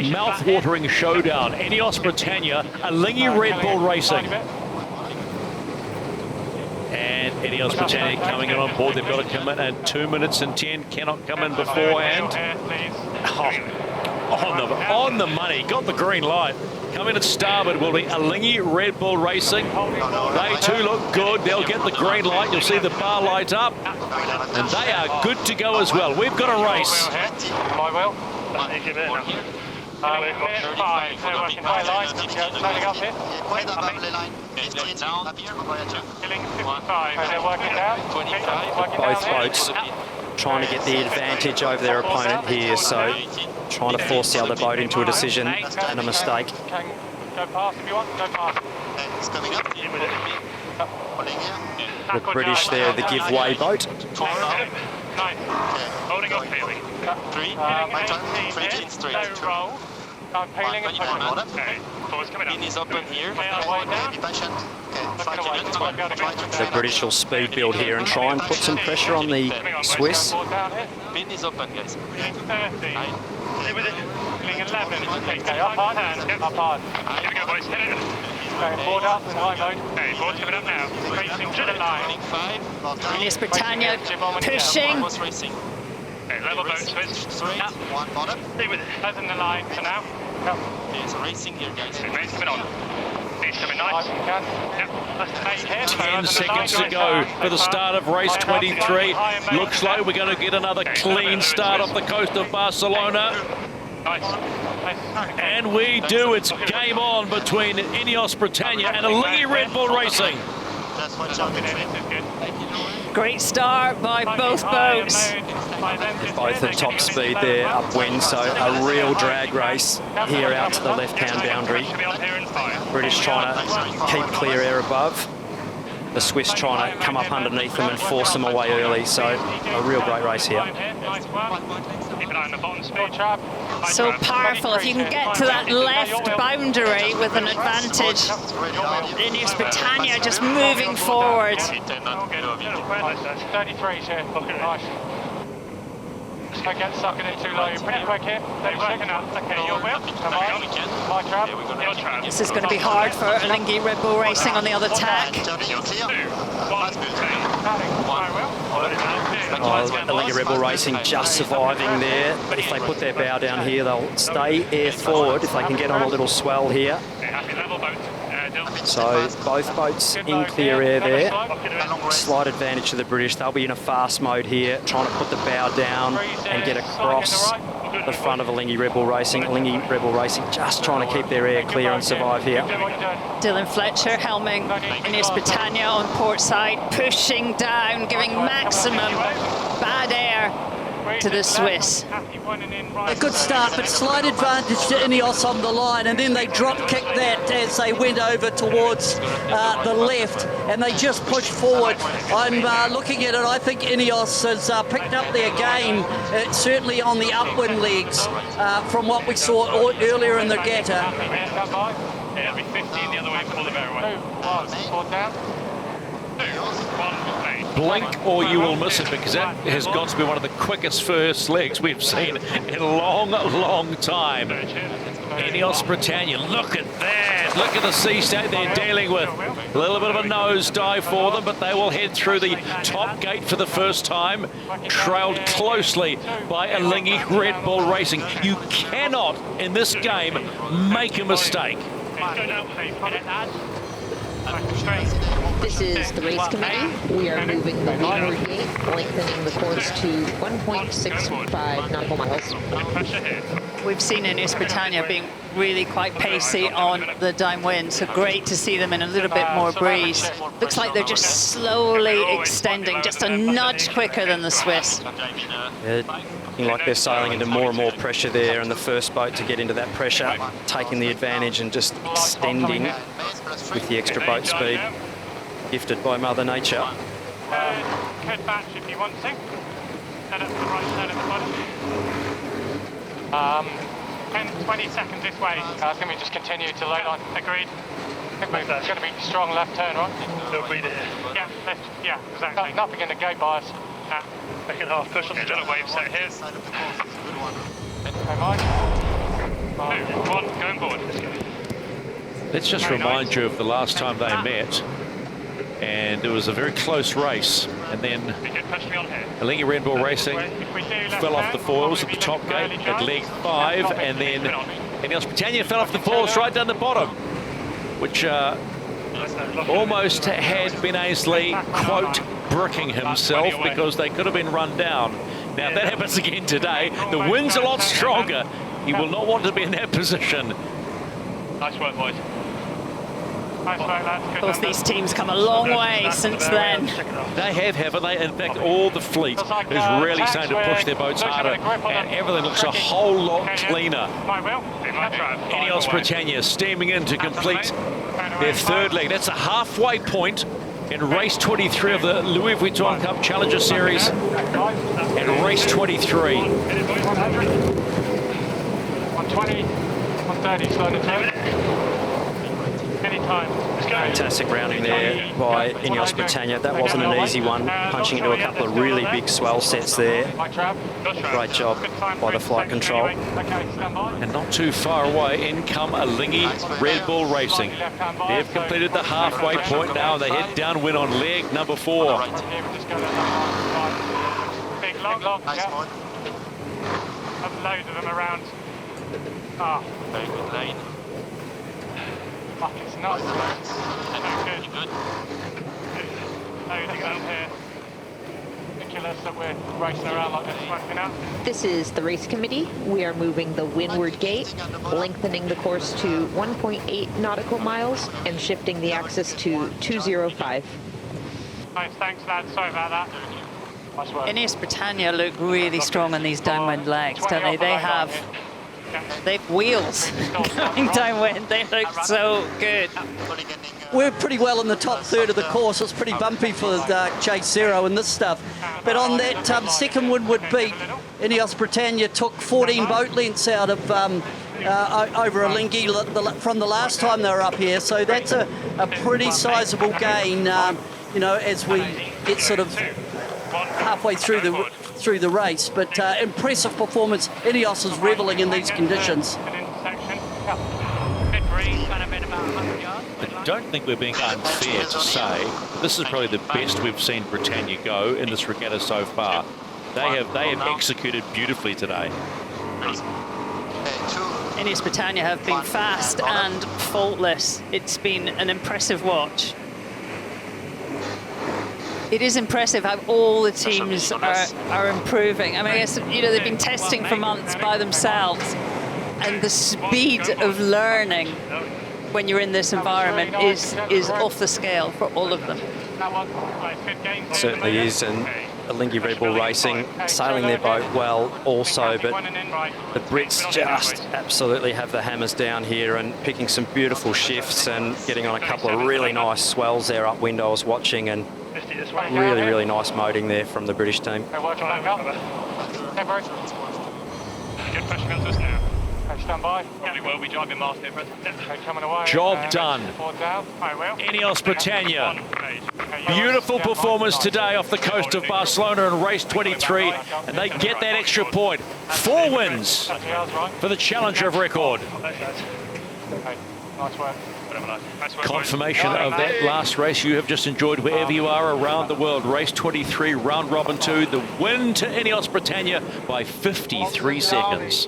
mouth-watering showdown. Ineos Britannia, Alinghi Red Bull Racing. And Ineos Britannia coming in on board. They've got to come in at 2 minutes and 10. Cannot come in beforehand. On the money. Got the green light. Coming at starboard will be Alinghi Red Bull Racing. They too look good. They'll get the green light. You'll see the bar light up. And they are good to go as well. We've got a race. My will. They're working high line. Standing up here. They're working down. Both boats trying to get the advantage over their opponent here, so trying to force the other boat into a decision and a mistake. Go past if you want. Go past. It's coming up. The British there, the giveaway boat. Holding off peeling. 3. My turn. 3 straight. Roll. I'm peeling and pushing. Okay. Pin is open here. Be patient. The British will speed build here and try and put some pressure on the Swiss. Pin is open, guys. 30. Peeling 11. Okay, up hard. Up hard. Here we go, boys. Hit it. Okay, board up in high mode. Okay, board's coming up now. Racing to the line. 5. Ineos Britannia pushing. Racing. Okay, level boat switch. Straight. 1 bottom. Stay with it. As in the line for now. Okay, so racing here, guys. Okay, mate's coming on. He's coming nice. Yep. That's the mate here. 10 seconds to go for the start of race 23. Looks like we're going to get another clean start off the coast of Barcelona. Nice. And we do. It's game on between Ineos Britannia and Alinghi Red Bull Racing. That's what's up. Great start by both boats. Both at top speed there, upwind, so a real drag race here out to the left-hand boundary. British trying to keep clear air above. The Swiss trying to come up underneath them and force them away early, so a real great race here. So powerful. If you can get to that left boundary with an advantage. Ineos Britannia just moving forward. 33 here. Nice. Don't get sucking in too low. You're pretty quick here. 36. Okay, your wheel. Come on. My trap. Your trap. This is going to be hard for Alinghi Red Bull Racing on the other tack. Alinghi Red Bull Racing just surviving there. If they put their bow down here, they'll stay air forward if they can get on a little swell here. So both boats in clear air there. Slight advantage to the British. They'll be in a fast mode here, trying to put the bow down and get across the front of Alinghi Red Bull Racing. Alinghi Red Bull Racing just trying to keep their air clear and survive here. Dylan Fletcher helming Ineos Britannia on port side, pushing down, giving maximum bad air to the Swiss. A good start, but slight advantage to Ineos on the line, and then they drop-kicked that as they went over towards the left, and they just pushed forward. I'm looking at it, I think Ineos has picked up their game, certainly on the upwind legs, from what we saw earlier in the regatta. It'll be 15 the other way, pull the bear away. 2, 1, down. 2, 1, Blink or you will miss it, because that has got to be one of the quickest first legs we've seen in a long, long time. Ineos Britannia, look at that. Look at the sea state they're dealing with. A little bit of a nosedive for them, but they will head through the top gate for the first time, trailed closely by Alinghi Red Bull Racing. You cannot, in this game, make a mistake. This is the race committee. We are moving the leeward gate, lengthening the course to 1.65 nautical miles. We've seen Ineos Britannia being really quite pacey on the downwind, so great to see them in a little bit more breeze. Looks like they're just slowly extending, just a nudge quicker than the Swiss. Yeah, looking like they're sailing into more and more pressure there, and the first boat to get into that pressure, taking the advantage and just extending with the extra boat speed, gifted by Mother Nature. Head back if you want to. Head up to the right, head at the bottom. 10, 20 seconds this way. Can we just continue to low line? Agreed. I think it's going to be strong left turn, right? It'll be there. Yeah, left. Yeah, exactly. Nothing in the gate bias. Second half push on the little wave set here. Side of the course is a good one. Okay, Mike. 2, Let's just remind you of the last time they met. And it was a very close race. And then Alinghi Red Bull Racing fell off the foils at the top gate at leg 5. And then Ineos Britannia fell off the foils right down the bottom, which almost had Ben Aisley, quote, bricking himself because they could have been run down. Now, if that happens again today, the wind's a lot stronger. He will not want to be in that position. Nice work, boys. Nice work, lads. Both these teams come a long way since then. They have, haven't they? In fact, all the fleet is really starting to push their boats harder, and everything looks a whole lot cleaner. Ineos Britannia steaming in to complete their third leg. That's a halfway point in race 23 of the Louis Vuitton Cup Challenger Series, and race 23. 120, 130, slow to turn. Anytime. Fantastic rounding there by Ineos Britannia. That wasn't an easy one, punching into a couple of really big swell sets there. Great job by the flight control. And not too far away, in come Alinghi Red Bull Racing. They've completed the halfway point now, and they head downwind on leg number 4. Big log, yeah. Have loads of them around. Ah, Very good lane. fuck, it's nuts. Good. Loads of them here. Ridiculous that we're racing around like this, smoking out. This is the race committee. We are moving the windward gate, lengthening the course to 1.8 nautical miles and shifting the axis to 205. Nice, thanks lads, sorry about that. Nice work. Ineos Britannia look really strong on these downwind legs, don't they? They've wheels going downwind. They look so good. We're pretty well in the top third of the course. It's pretty bumpy for Chase Zero and this stuff. But on that second windward beat, Ineos Britannia took 14 boat lengths out of over Alinghi from the last time they were up here. So that's a pretty sizable gain, you know, as we get sort of halfway through the race. But impressive performance. Ineos is reveling in these conditions. I don't think we're being unfair to say this is probably the best we've seen Britannia go in this regatta so far. They have executed beautifully today. Ineos Britannia have been fast and faultless. It's been an impressive watch. It is impressive how all the teams are improving. I mean, I guess, you know, they've been testing for months by themselves, and the speed of learning when you're in this environment is off the scale for all of them. Certainly is, and Alinghi Red Bull Racing sailing their boat well also, but the Brits just absolutely have the hammers down here and picking some beautiful shifts and getting on a couple of really nice swells there upwind I was watching, and really, really nice motoring there from the British team. Good pressure comes to us now. Stand by. Probably will be driving master here, coming away. Job done. Ineos Britannia. Beautiful performance today off the coast of Barcelona in race 23, and they get that extra point. 4 wins for the challenger of record. Nice work. Confirmation of that last race you have just enjoyed wherever you are around the world. Race 23, round robin 2. The win to Ineos Britannia by 53 seconds.